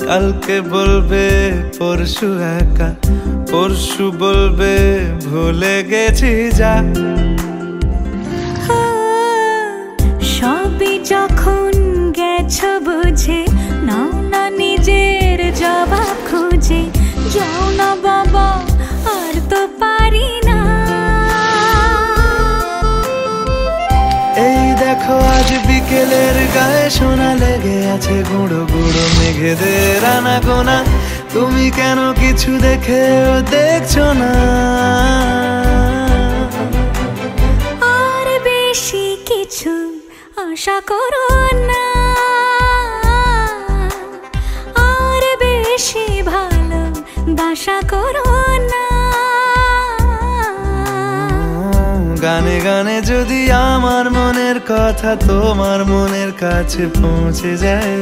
কালকে বলবে পরশু একা, পরশু বলবে ভুলে গেছি যা। সবই যখন গেছো বুঝে, নাও না নিজের জবাব খুঁজে। যাও না বাবা, আর তো পারি না। এই দেখো আজ বিকেলের গায়ে সোনা লেগে আছে, গুঁড়ো গুঁড়ো মেঘেদের আনাগোনা। তুমি কেন কিছু দেখেও দেখছো না? আর বেশি কিছু আশা করো না, আর বেশি ভালো বাসা করো না। গানে গানে যদি আমার মনের কথা তোমার মনের কাছে পৌঁছে যায়,